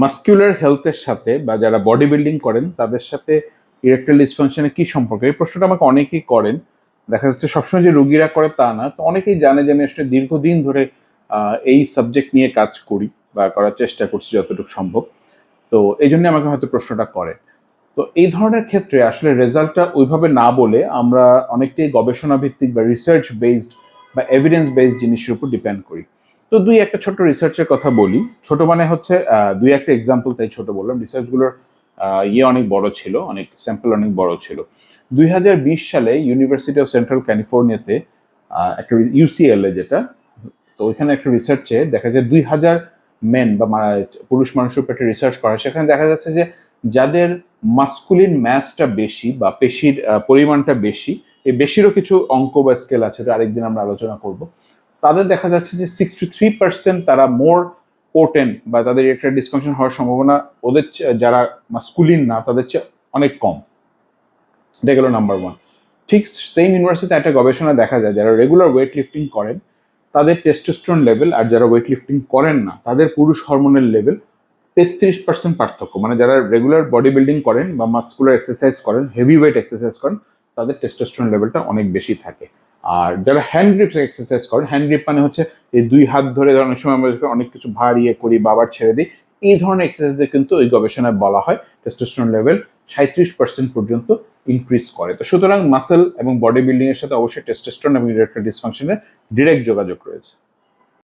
Muscular হেলথের সাথে বা যারা বডি বিল্ডিং করেন তাদের সাথে ইরেকটাইল ডিসফাংশনের কি সম্পর্ক, এই প্রশ্নটা আমাকে অনেকেই করেন। দেখা যাচ্ছে সবসময় যে রোগীরা করে তা না, তো অনেকেই জানে যে আমি আসলে দীর্ঘদিন ধরে এই সাবজেক্ট নিয়ে কাজ করি বা করার চেষ্টা করছি যতটুকু সম্ভব। তো এই জন্য আমাকে হয়তো প্রশ্নটা করে। তো এই ধরনের ক্ষেত্রে আসলে রেজাল্টটা ওইভাবে না বলে আমরা অনেকটাই গবেষণা ভিত্তিক বা রিসার্চ বেসড বা এভিডেন্স বেসড জিনিসের উপর ডিপেন্ড করি। তো দুই একটা ছোট্ট রিসার্চের কথা বলি। ছোট মানে হচ্ছে দুই একটা এক্সাম্পল, তাই ছোট বললাম। রিসার্চগুলোর অনেক বড় ছিল, অনেক স্যাম্পল অনেক বড় ছিল। 2020 সালে ইউনিভার্সিটি অফ সেন্ট্রাল ক্যালিফোর্নিয়াতে একটা ইউসিএলএ যেটা, তো ওইখানে একটা রিসার্চে দেখা যায় 2000 মেন বা পুরুষ মানুষের উপর একটা রিসার্চ করা হয়। সেখানে দেখা যাচ্ছে যে যাদের মাস্কুলিন ম্যাসটা বেশি বা পেশির পরিমাণটা বেশি, এই বেশিরও কিছু অঙ্ক বা স্কেল আছে, এটা আরেকদিন আমরা আলোচনা করব। তাদের দেখা যাচ্ছে যে 63% তারা মোর পোটেন্ট বা তাদের একটা ডিসফাংশন হওয়ার সম্ভাবনা ওদের যারা মাস্কুলিন না তাদের চেয়ে অনেক কম। এটা গেল নাম্বার ওয়ান। ঠিক সেম ইউনিভার্সিটিতে একটা গবেষণা দেখা যায় যারা রেগুলার ওয়েট লিফটিং করেন তাদের টেস্টোস্টেরন লেভেল আর যারা ওয়েট লিফটিং করেন না তাদের পুরুষ হরমোনের লেভেল 33% পার্থক্য। মানে যারা রেগুলার বডি বিল্ডিং করেন বা মাস্কুলার এক্সারসাইজ করেন, হেভি ওয়েট এক্সারসাইজ করেন, তাদের টেস্টোস্টেরন লেভেলটা অনেক বেশি থাকে। আর যারা হ্যান্ড গ্রিপ এক্সারসাইজ করেন, হ্যান্ড গ্রিপ মানে হচ্ছে এই দুই হাত ধরে অনেক সময় আমরা অনেক কিছু ভার করি বা আবার ছেড়ে দিই, এই ধরনের এক্সারসাইজে কিন্তু ওই গবেষণায় বলা হয় টেস্টোস্টেরন লেভেল 37% পর্যন্ত ইনক্রিজ করে। তো সুতরাং মাসেল এবং বডি বিল্ডিং এর সাথে অবশ্যই টেস্টোস্টেরন এবং ইরেকটাইল ডিসফাংশনের ডিরেক্ট যোগাযোগ রয়েছে।